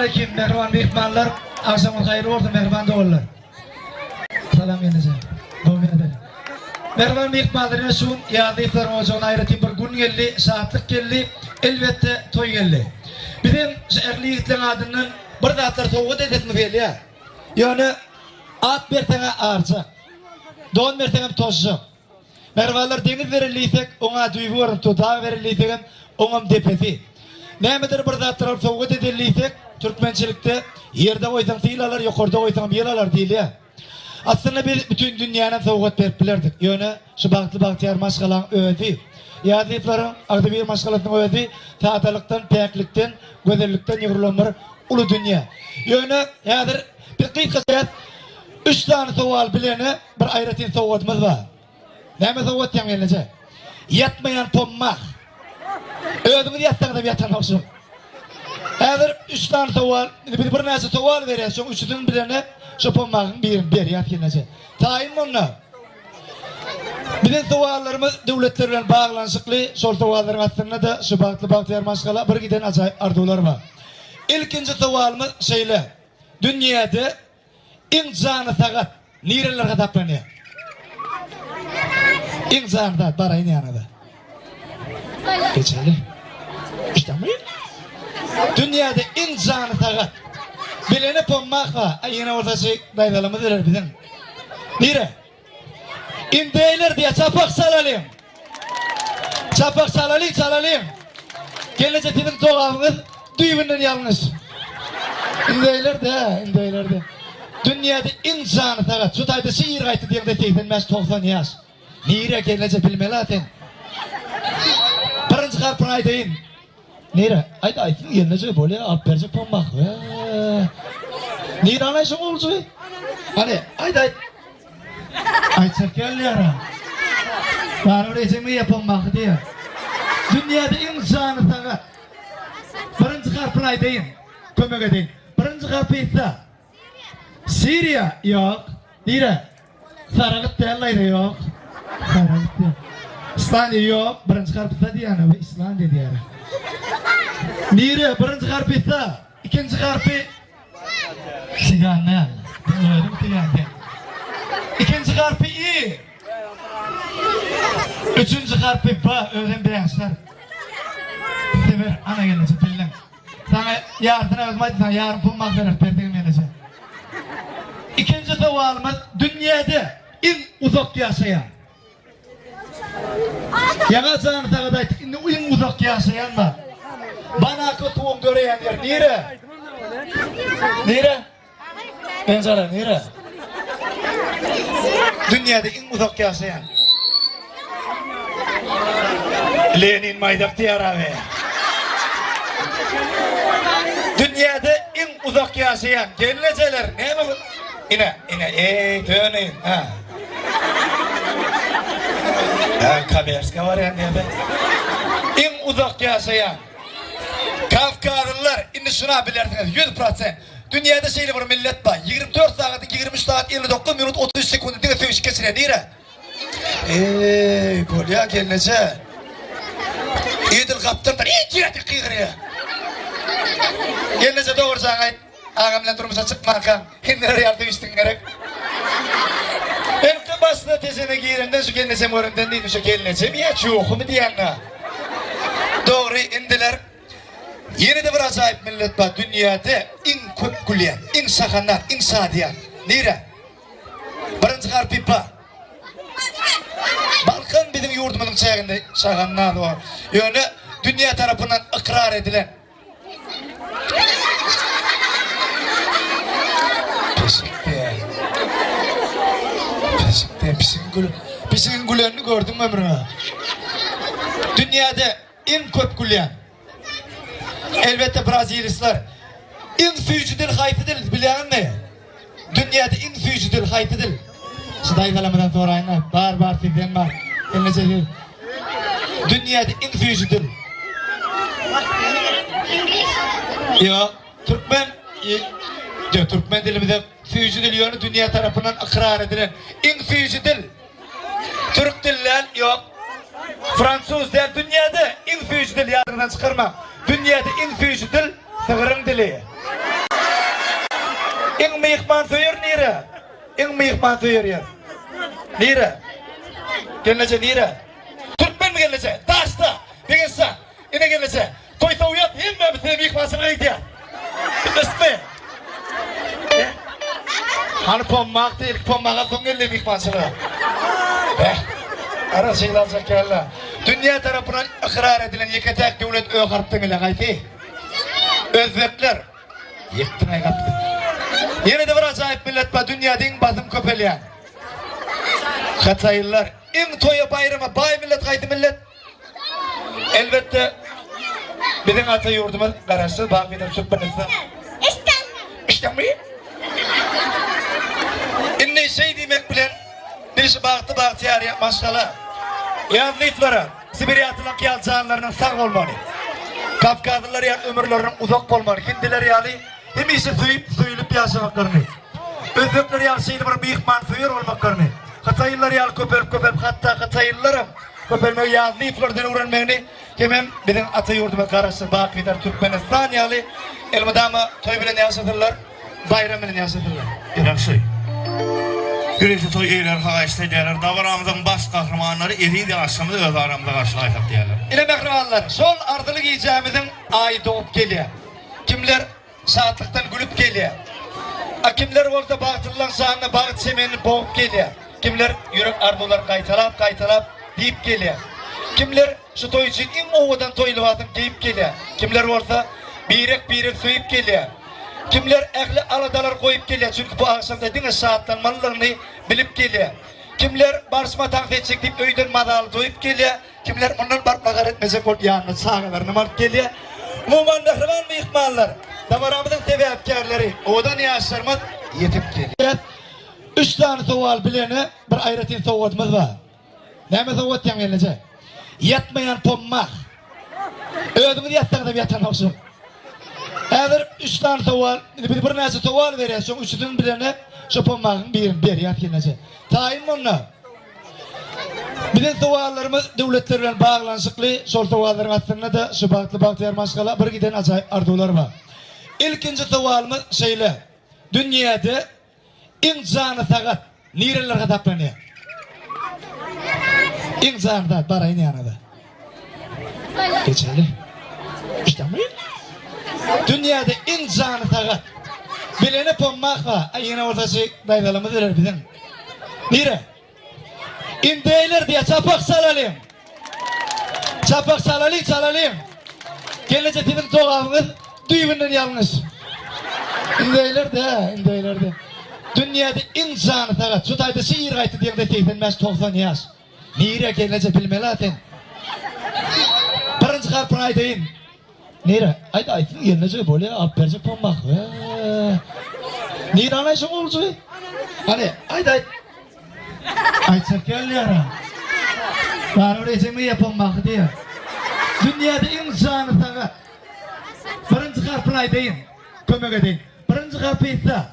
Assalamualaikum mehriban mehmonlar. Akşamın hayırlı olsun mehriban doğrular. Salam yenece. Mehriban mehmonlarına şun yadiflerim olacağını ayrıtayım bir gün geldi, saatlik geldi, elbette toy geldi. Bizim şehirli yiğitlerin adının bir dağıtlar soğuğu dedesini feyli ya. Yani at bertene ağırcak, don bertene tozcak. Mehribanlar deniz verilliysek ona duygu varım, tudağı verilliysek ona depesi. Neymedir bir dağıtlar soğuğu dedilliysek Türkmençilikte yerde oysan silalar, yukarıda oysan bilalar değil ya. Aslında biz bütün dünyanın soğuğut verip bilirdik. Yani şu bahtiyar maşgalan özü. Yazıfların adı bir maşgalatın özü tahtalıktan, peklikten, güzellikten yığırlanır ulu dünya. Yani yadır bir kıyıkasıyat 3 tane soğual bilene bir ayretin soğuğutmuz var. Neyme soğuğut yan gelince? Yatmayan pommak. Özümüz yatsan da bir yatan olsun. Eğer 3 tane soğual, bir neyse soğual veriyorsun, 3'ünün birine şu pommakın bir yat gelince. Tayin mi onunla? Bizim soğuallarımız devletlerle bağlansıklı, sol soğualların aslında da şu bahtiyar maşgala bir giden acayip ardular var. İlkinci soğualımız şeyle, dünyada insanı sakat, nireler kataplanıyor. İnsanı da barayın yanında. Geçelim. İşte mi? Dünyada insanı sakat. Bilene pommak var. Yine ortası daydalımı verir bizim. Nire? İndeyler diye çapak salalım. Çapak salalım. Gelecek bizim doğamız duyumundan yalnız. İndeyler de. Dünyada insanı sakat. Şu tayda şiir kayıtı diye de teyzenmez 90 yaş. Nire gelecek bilmeli zaten. Birinci karpını aydayın. Nere? Ayda aytın gelince böyle alıp verecek pommak. Nere anlayışın olacak? Hani ayda aytsak gel yara. Bana öğretimi yapılmak diye. Dünyada insanı sakat. Birinci karpını aydayın. Kömek edin. Birinci karpı ise Suriye yok. Nere? Sarıgıt değil yok. Sarıgıt değil. İslandiya yok. Birinci karpı ise diyene. İslandiya diyene. Nire birinci karpı ise, ikinci karpı siganne. Öyle siganne. İkinci karpı iyi. Üçüncü karpı ba, öğren beyanslar. Sever, ana gelecek bilin. Sana yarısına özmaydı, sana yarın bulmak verir, perdeğim gelecek. İkinci soğalımız, dünyada en uzak yaşayan. Yana sana da en uzak yaşayan var. Bana kötüğün göreyenler nere? Nere? Ben sana nere? Dünyada en uzak yaşayan. Lenin maydak diyar abi. Dünyada en uzak yaşayan geleceler ne mi? İne dönün ha. Kaberska var ya ne be? En uzak yaşayan Kafkarlılar, indi şuna bilirsiniz 100%. Dünyada şeyli bir millet var. 24 saat, 23 saat, 59 minut, 30 sekund diye söğüş geçire. Nere? Kolya gelince. İdil kaptırdır, iyi cireti kıyırıyor. Gelince doğru sana ağamla durmuşa çıkmakam. Hindileri yardım istin gerek. Benim basına tezene giyirenden şu gelince morundan değil, şu gelince bir ya çoğumu diyenler. Doğru indiler. Yeni de bir acayip millet var dünyada en köp güleyen, en sakanlar, en sadiyan. Nere? Birinci karpı var. Balkan bizim yurdumuzun çayında sakanlar var. Yani dünya tarafından ikrar edilen. Peşikte. Pisin güleyenini gördün mü ömrüne? Dünyada en köp güleyen. Elbette Brazilisler en fücüdül hayfıdıl bilen mi? Dünyada en fücüdül hayfıdıl. Şuday kalamadan sonra aynı bar sizden var. Elinize değil. Dünyada en fücüdül. Ya Türkmen dilimizde fücüdül yönü dünya tarafından ikrar edilen en fücüdül. Türk diller yok. Fransız der dünyada en fücüdül yarından çıkarma. Dünyada en fücüdül sığırın dili. İn mihman söyür nire? İn mihman söyür yer. Nire? Gelnece nire? Türkmen mi gelnece? Taşta. Bilginse. İne gelnece. Toysa uyat himme bize mihmansına gidiyor. Bilgisme. Hani pommak değil, pommağa son geldi mihmansına. Ara şeyler alacak. Dünya tarafından ikrar edilen yekatek devlet öğarttın ile gayfi. Özbekler yektin aygattın. Yine de bir acayip millet var dünyada en bazım köpeleyen. Katayırlar en toya bayrama bay millet kaydı millet. Elbette bizim ata yurdumuz karası bak bir de sütbenizde. İşte mi? İnne şey demek bilen birisi baktı yarıya maşallah. Yazlıklara Sibirya atılan kıyal canlarının sağ olmalı. Kafkazlılar yani ömürlerinin uzak olmalı. Hindiler yani hem ise suyulup yaşamaklarını. Özbekler yani şeyde bir mihman suyur olmaklarını. Hataylılar yani köpelip hatta Hataylılarım köpelmeyi yazlıklardan öğrenmeyini hemen bizim ata yurduma karşı Bakı'da Türkmenistan yani elmadama toy bilen yaşatırlar, bayramını yaşatırlar. Irak şey. Birisi toy eyler kağışta derler. Davaramızın baş kahramanları eriydi akşamı öz aramızda karşılayacak derler. İle mehribanlar, sol ardılık yiyeceğimizin ayı doğup geliyor. Kimler saatlikten gülüp geliyor. Kimler orada bağıtırlan sağına bağıt semenini boğup geliyor. Kimler yürek ardular kaytalap deyip geliyor. Kimler şu toy için en ovadan toylu vatın deyip geliyor. Kimler orada birek söyüp geliyor. Kimler ehli aladalar koyup geliyor. Çünkü bu akşamda dine saatlanmalarını bilip geliyor. Kimler barışma tank edecek deyip öyden madalı doyup geliyor. Kimler ondan barkmakar etmeyecek ol yanına sağlarını mark geliyor. Muman mehriban mı ihmallar? Damaramızın tebiatkarları odan yaşlarımız yetip geliyor. 3 tane soğal bilene bir ayretin soğudumuz var. Neyme soğud yan gelecek? Yatmayan pommak. Ödümüz yatsan da bir yatan olsun. Eğer 3 tane soğal, bir neyse soğal veriyorsun, 3'ünün bilene şu pommakın bir yat gelecek. Tayin mi onunla? Bizim soğallarımız devletlerle bağlansıklı, sol soğalların aslında da şu Bahtiyar Maskala bir giden acayip ardular var. İlkinci soğalımız şeyle, dünyada en canı sakat nireler kataplanıyor. En canı da barayın yanında. Geçelim. İşte mi? Dünyada en canı sakat. Bilene pommak var. Yine ortası daydalımız verir bizim. Nire? İndeyler diye çapak salalım. Çapak salalım. Gelecek bizim doğamız düğümünden yalnız. İndeyler de. Dünyada en canı sakat. Şu tayda şiir kayıtı diye de teyzenmez 90 yaş. Nire gelecek bilmeli zaten. Birinci karpını aydayın. Nire? Aydın gelecek böyle alıp verecek pommak. Nire anlayışın olacak. Hani ayday. Ayçak gel yara. Bana oraya mi yapın bak diye. Dünyada en canı sakat. Birinci karpını aydayın. Kömek edin. Birinci karpı ise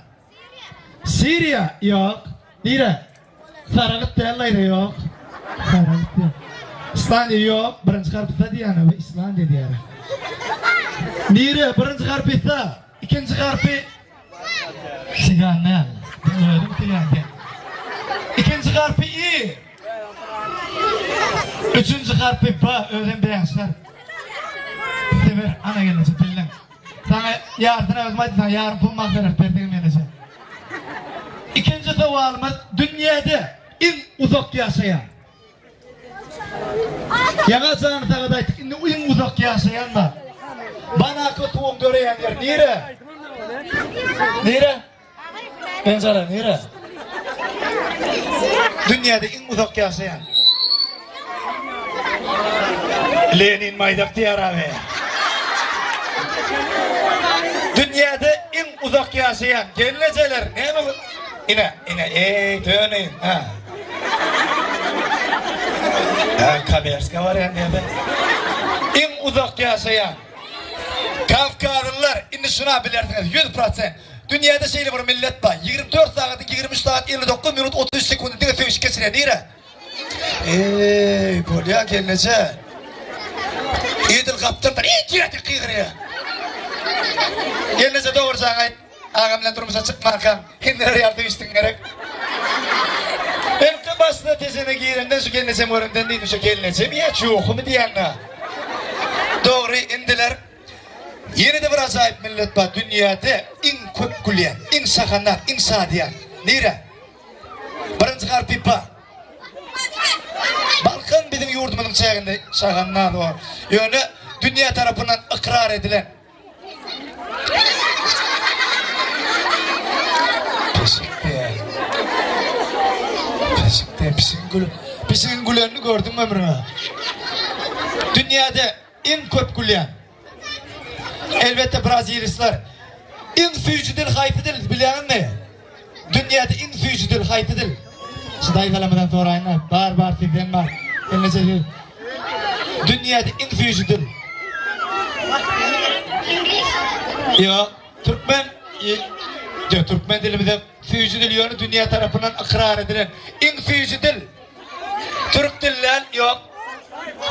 Suriye yok. Nire? Sarıgıt derlerdi yok. Sarıgıt yok. İslandiya yok. Birinci karpı ise diyana. İslandiya diyana. Nire? Birinci karpı ise. İkinci karpı Sigan ne? Öldüm sigan. İkinci karpı iyi. Üçüncü karpı ba. Öldüm beyanslar. Sever ana gelecek bilin. Sana yarısına özüm sana yarın bulmak verir. Perdiğim gelecek. İkinci soğalımız dünyada en uzak yaşayan. Yana canı takadaydık. En uzak yaşayan var. Bana kötüğüm göreyenler. Nere? Nere? Ben sana nere? Dünyada en uzak yaşayan. Lenin maydak diyar abi. Dünyada en uzak yaşayan geleceler ne mi? İne dönün ha. Kaberska var ya ne be? En uzak yaşayan Kafkazlılar indi şuna bilirsiniz 100%. Dünyada şeyli bir millet var. 24 saat 23 saat 59 minut 30 sekund diye söylüş geçire nere? Kolya gelecek. İdil kaptırlar. İyi kireti kıyırıyor. Gelecek doğru sana ağamla durmuşa çıkmakam. Hindiler yardım istin gerek. Elke basına tezene giyirenden şu gelineceğim orundan değil, şu gelineceğim ya çoğu mu diyenler. Doğru indiler. Yeni de bir acayip millet var dünyada in köp güleyen, in sakanlar, in sadiyan. Nere? Birinci karpipa. Balkan bizim yurdumuzun çayında sakanlar var. Yani dünya tarafından ikrar edilen. Pisin gülenini gördün mü ömrüne? Dünyada en köp güleyen. Elbette Brazilisler. En fücüdül hayfıdıl bilen mi? Dünyada en fücüdül hayfıdıl. Sıdayı kalamadan sonra aynı. Bağır fikren var. Eline çekiyor. Dünyada en fücüdül. Ya Türkmen Türkmen dilimizde fücüdül yönü dünya tarafından ikrar edilen. En fücüdül. Türk diller yok.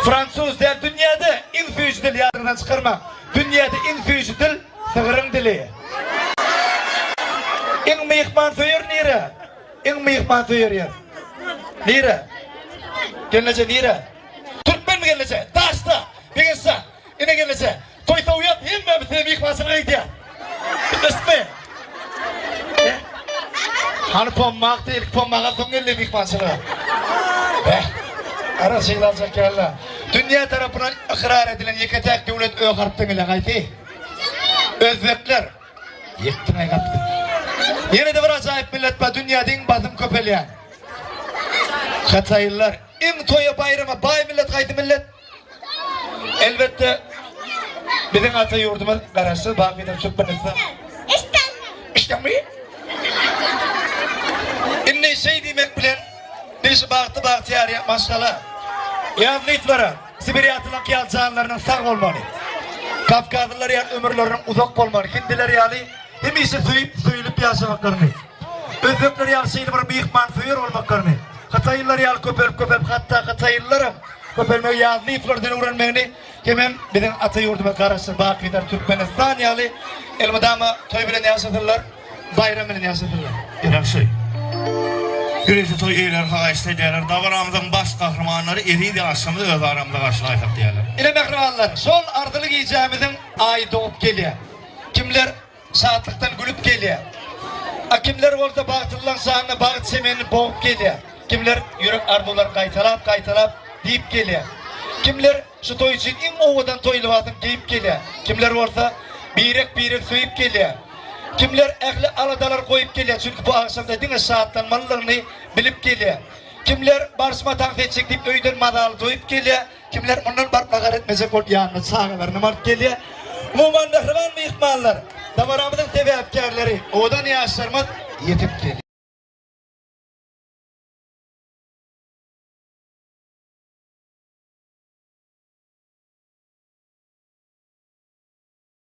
Fransız der dünyada en fücüdül yadından çıkarma. Dünyada en fücüdül sığırın dili. En meyikman söyür nere? En meyikman söyür yer. Nere? Gelnece nere? Türkmen mi gelnece? Taşta. Bilgisi. Yine gelnece. Toyta uyat hem mi? Sen meyikmansına gidiyor. Bilmesi Hani pommak değil, pommağa son geldi meyikmansına. Ara şeyler alacak yerler. Dünya tarafından ikrar edilen yıkacak devlet öğarttın ile gayti. Özbekler. Yıktın ay kaptın. Yine de bir acayip millet var. Dünyada en bazım köpeleyen. Hataylılar. En toya bayrama. Bay millet kaydı millet. Elbette bizim ata yurdumuz karşı. Bakıdan çöpünüzde. İşte mi? İnne şey demek bilen. Birisi baktı yarıya maşallah. Yazlıklara, Sibirya atılan kıyal canlarının sağ olmalı. Kafkazlılar yani ömürlerinin uzak olmalı. Hindiler yani hem ise suyulup yaşamaklarını. Özbekler yani şeyli bir büyükman suyur olmaklarını. Hataylılar yani köpelip hatta Hataylılarım köpelmeyi yazlıklardan öğrenmeyini kemem bizim ata yurduma karşı Bakı'da Türkmenistan yani elmadama toy bilen yaşatırlar, bayram bilen yaşatırlar. Yaxşı. Güresi toy eyler haqaşta derler. Davaramızın baş kahramanları eriydi aşımda öz aramda karşılayacak derler. İle mehribanlar, sol ardılık icamızın ay doğup geliyor. Kimler saatlikten gülüp geliyor. Kimler orada bağıtırlan sahne bağıt semenini boğup geliyor. Kimler yürek ardular kaytalap deyip geliyor. Kimler şu toy için en ovadan toylu vatın deyip geliyor. Kimler orada birek söyüp geliyor. Kimler ehli aladalar koyup geliyor. Çünkü bu akşamda dine saatlanmalarını bilip geliyor. Kimler barışma tank edecek deyip öyden madalı doyup geliyor. Kimler ondan barkmakar etmeyecek ol yanına sağlarını mart geliyor. Muman nehriban mı ihmallar? Davaramızın tebi efkarları odan yaşlarımız yetip geliyor.